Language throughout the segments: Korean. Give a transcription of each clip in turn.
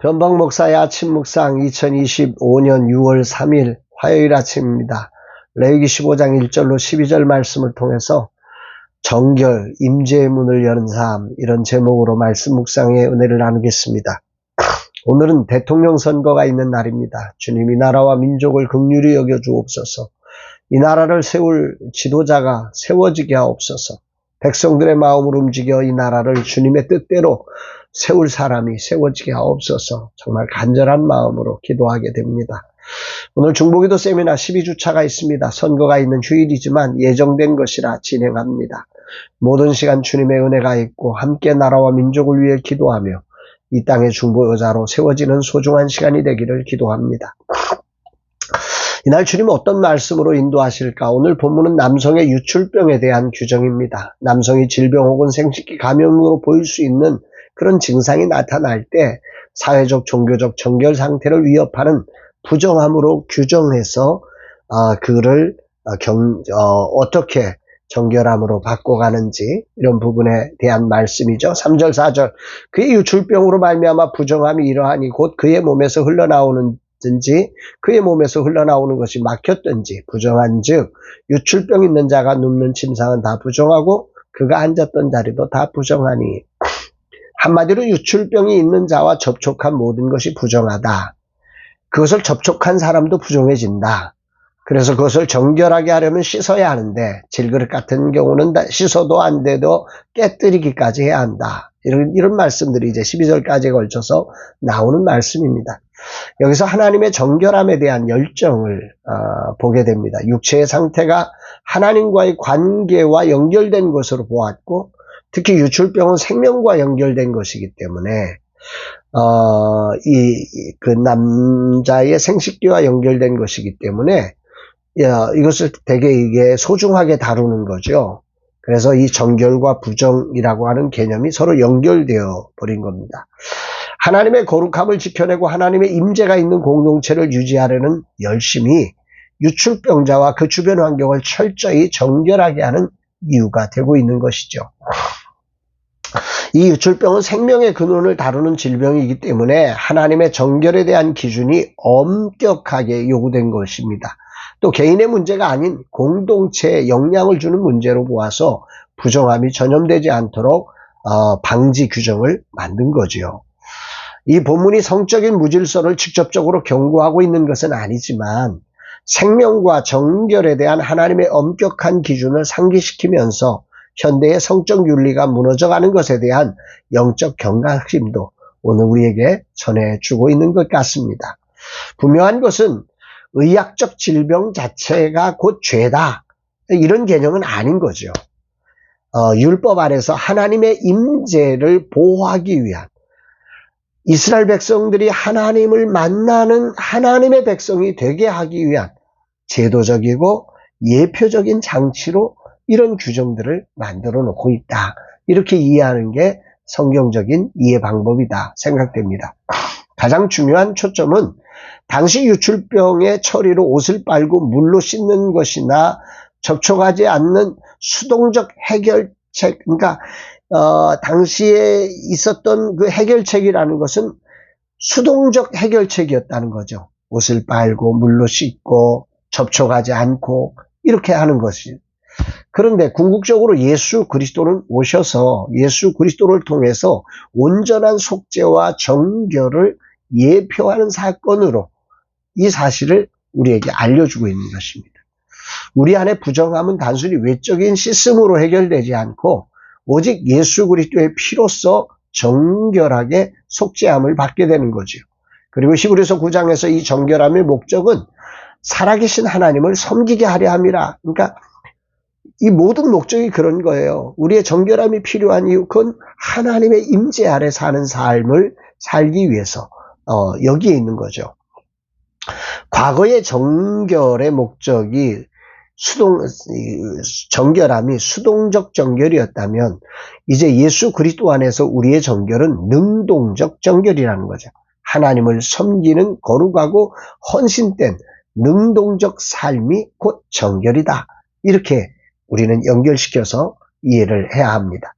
변방 목사의 아침 묵상 2025년 6월 3일 화요일 아침입니다. 레위기 15장 1절로 12절 말씀을 통해서 정결, 임재의 문을 여는 삶, 이런 제목으로 말씀 묵상의 은혜를 나누겠습니다. 오늘은 대통령 선거가 있는 날입니다. 주님, 이 나라와 민족을 긍휼히 여겨 주옵소서. 이 나라를 세울 지도자가 세워지게 하옵소서. 백성들의 마음을 움직여 이 나라를 주님의 뜻대로 세울 사람이 세워지게 하옵소서. 정말 간절한 마음으로 기도하게 됩니다. 오늘 중보기도 세미나 12주차가 있습니다. 선거가 있는 휴일이지만 예정된 것이라 진행합니다. 모든 시간 주님의 은혜가 있고 함께 나라와 민족을 위해 기도하며 이 땅의 중보자로 세워지는 소중한 시간이 되기를 기도합니다. 이날 주님 어떤 말씀으로 인도하실까? 오늘 본문은 남성의 유출병에 대한 규정입니다. 남성이 질병 혹은 생식기 감염으로 보일 수 있는 그런 증상이 나타날 때 사회적, 종교적 정결 상태를 위협하는 부정함으로 규정해서 그를 어떻게 정결함으로 바꿔가는지 이런 부분에 대한 말씀이죠. 3절 4절 그의 유출병으로 말미암아 부정함이 이러하니 곧 그의 몸에서 흘러나오는지 그의 몸에서 흘러나오는 것이 막혔든지 부정한 즉 유출병 있는 자가 눕는 침상은 다 부정하고 그가 앉았던 자리도 다 부정하니 한마디로 유출병이 있는 자와 접촉한 모든 것이 부정하다. 그것을 접촉한 사람도 부정해진다. 그래서 그것을 정결하게 하려면 씻어야 하는데 질그릇 같은 경우는 씻어도 안 돼도 깨뜨리기까지 해야 한다. 이런 말씀들이 이제 12절까지에 걸쳐서 나오는 말씀입니다. 여기서 하나님의 정결함에 대한 열정을 보게 됩니다. 육체의 상태가 하나님과의 관계와 연결된 것으로 보았고 특히 유출병은 생명과 연결된 것이기 때문에 그 남자의 생식기와 연결된 것이기 때문에 이것을 되게 이게 소중하게 다루는 거죠. 그래서 이 정결과 부정이라고 하는 개념이 서로 연결되어 버린 겁니다. 하나님의 거룩함을 지켜내고 하나님의 임재가 있는 공동체를 유지하려는 열심이 유출병자와 그 주변 환경을 철저히 정결하게 하는 이유가 되고 있는 것이죠. 이 유출병은 생명의 근원을 다루는 질병이기 때문에 하나님의 정결에 대한 기준이 엄격하게 요구된 것입니다. 또 개인의 문제가 아닌 공동체에 영향을 주는 문제로 보아서 부정함이 전염되지 않도록 방지 규정을 만든 거지요. 이 본문이 성적인 무질서를 직접적으로 경고하고 있는 것은 아니지만 생명과 정결에 대한 하나님의 엄격한 기준을 상기시키면서 현대의 성적 윤리가 무너져가는 것에 대한 영적 경각심도 오늘 우리에게 전해주고 있는 것 같습니다. 분명한 것은 의학적 질병 자체가 곧 죄다 이런 개념은 아닌 거죠. 율법 안에서 하나님의 임재를 보호하기 위한 이스라엘 백성들이 하나님을 만나는 하나님의 백성이 되게 하기 위한 제도적이고 예표적인 장치로 이런 규정들을 만들어 놓고 있다. 이렇게 이해하는 게 성경적인 이해 방법이다 생각됩니다. 가장 중요한 초점은 당시 유출병의 처리로 옷을 빨고 물로 씻는 것이나 접촉하지 않는 수동적 해결책, 그러니까 당시에 있었던 그 해결책이라는 것은 수동적 해결책이었다는 거죠. 옷을 빨고 물로 씻고 접촉하지 않고 이렇게 하는 것이. 그런데 궁극적으로 예수 그리스도는 오셔서 예수 그리스도를 통해서 온전한 속죄와 정결을 예표하는 사건으로 이 사실을 우리에게 알려주고 있는 것입니다. 우리 안에 부정함은 단순히 외적인 씻음으로 해결되지 않고 오직 예수 그리스도의 피로써 정결하게 속죄함을 받게 되는 거죠. 그리고 히브리서 9장에서 이 정결함의 목적은 살아계신 하나님을 섬기게 하려 함이라. 그러니까 이 모든 목적이 그런 거예요. 우리의 정결함이 필요한 이유, 그건 하나님의 임재 아래 사는 삶을 살기 위해서 여기에 있는 거죠. 과거의 정결의 목적이 정결함이 수동적 정결이었다면 이제 예수 그리스도 안에서 우리의 정결은 능동적 정결이라는 거죠. 하나님을 섬기는 거룩하고 헌신된 능동적 삶이 곧 정결이다. 이렇게 우리는 연결시켜서 이해를 해야 합니다.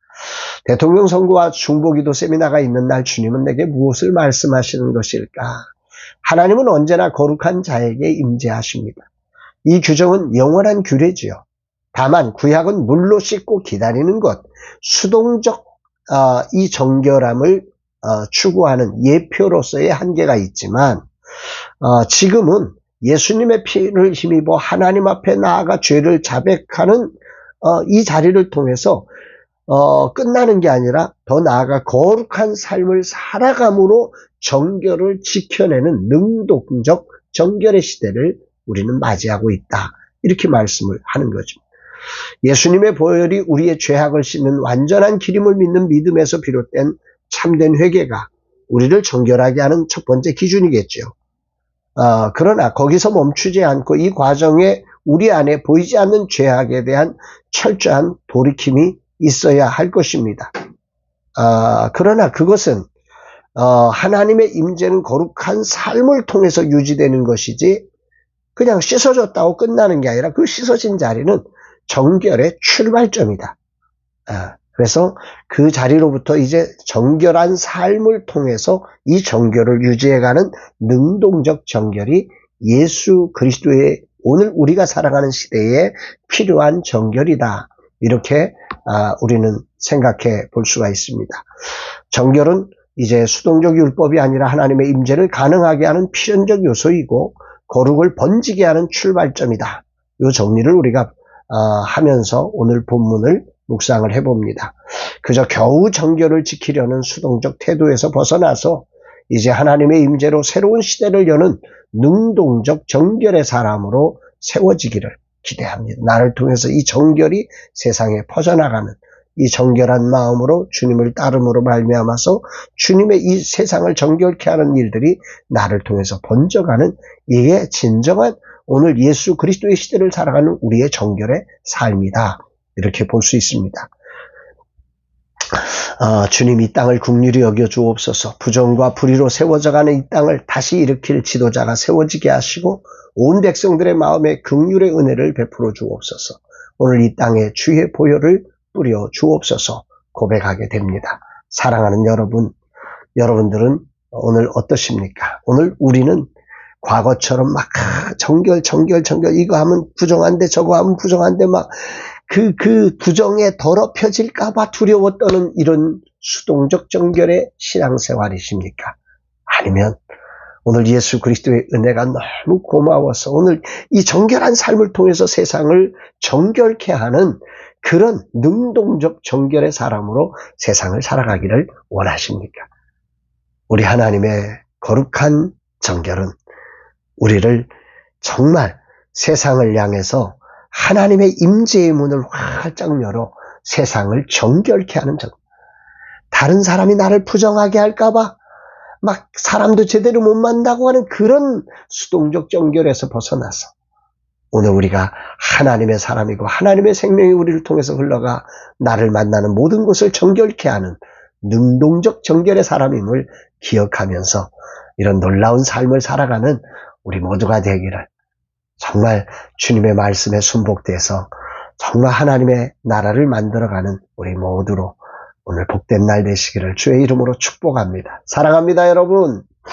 대통령 선거와 중보기도 세미나가 있는 날 주님은 내게 무엇을 말씀하시는 것일까? 하나님은 언제나 거룩한 자에게 임재하십니다. 이 규정은 영원한 규례지요. 다만 구약은 물로 씻고 기다리는 것, 수동적 이 정결함을 추구하는 예표로서의 한계가 있지만 지금은 예수님의 피를 힘입어 하나님 앞에 나아가 죄를 자백하는 이 자리를 통해서 끝나는 게 아니라 더 나아가 거룩한 삶을 살아감으로 정결을 지켜내는 능동적 정결의 시대를 우리는 맞이하고 있다. 이렇게 말씀을 하는 거죠. 예수님의 보혈이 우리의 죄악을 씻는 완전한 기름을 믿는 믿음에서 비롯된 참된 회개가 우리를 정결하게 하는 첫 번째 기준이겠죠. 그러나 거기서 멈추지 않고 이 과정에 우리 안에 보이지 않는 죄악에 대한 철저한 돌이킴이 있어야 할 것입니다. 그러나 그것은 하나님의 임재는 거룩한 삶을 통해서 유지되는 것이지 그냥 씻어졌다고 끝나는 게 아니라 그 씻어진 자리는 정결의 출발점이다. 그래서 그 자리로부터 이제 정결한 삶을 통해서 이 정결을 유지해가는 능동적 정결이 예수 그리스도의 오늘 우리가 살아가는 시대에 필요한 정결이다. 이렇게 우리는 생각해 볼 수가 있습니다. 정결은 이제 수동적 율법이 아니라 하나님의 임재를 가능하게 하는 필연적 요소이고 거룩을 번지게 하는 출발점이다. 이 정리를 우리가 하면서 오늘 본문을 묵상을 해봅니다. 그저 겨우 정결을 지키려는 수동적 태도에서 벗어나서 이제 하나님의 임재로 새로운 시대를 여는 능동적 정결의 사람으로 세워지기를 기대합니다. 나를 통해서 이 정결이 세상에 퍼져나가는 이 정결한 마음으로 주님을 따름으로 말미암아서 주님의 이 세상을 정결케 하는 일들이 나를 통해서 번져가는 이게 진정한 오늘 예수 그리스도의 시대를 살아가는 우리의 정결의 삶이다. 이렇게 볼 수 있습니다. 주님 이 땅을 긍휼히 여겨 주옵소서. 부정과 불의로 세워져가는 이 땅을 다시 일으킬 지도자가 세워지게 하시고 온 백성들의 마음에 긍휼의 은혜를 베풀어 주옵소서. 오늘 이 땅에 주의 보혈을 뿌려 주옵소서 고백하게 됩니다. 사랑하는 여러분들은 오늘 어떠십니까? 오늘 우리는 과거처럼 막 정결 이거 하면 부정한데 저거 하면 부정한데 막 그 부정에 더럽혀질까봐 두려워 떠는 이런 수동적 정결의 신앙생활이십니까? 아니면 오늘 예수 그리스도의 은혜가 너무 고마워서 오늘 이 정결한 삶을 통해서 세상을 정결케 하는 그런 능동적 정결의 사람으로 세상을 살아가기를 원하십니까? 우리 하나님의 거룩한 정결은 우리를 정말 세상을 향해서 하나님의 임재의 문을 활짝 열어 세상을 정결케 하는 정. 다른 사람이 나를 부정하게 할까봐 막 사람도 제대로 못 만나고 하는 그런 수동적 정결에서 벗어나서 오늘 우리가 하나님의 사람이고 하나님의 생명이 우리를 통해서 흘러가 나를 만나는 모든 것을 정결케 하는 능동적 정결의 사람임을 기억하면서 이런 놀라운 삶을 살아가는 우리 모두가 되기를 정말 주님의 말씀에 순복돼서 정말 하나님의 나라를 만들어가는 우리 모두로 오늘 복된 날 되시기를 주의 이름으로 축복합니다. 사랑합니다, 여러분.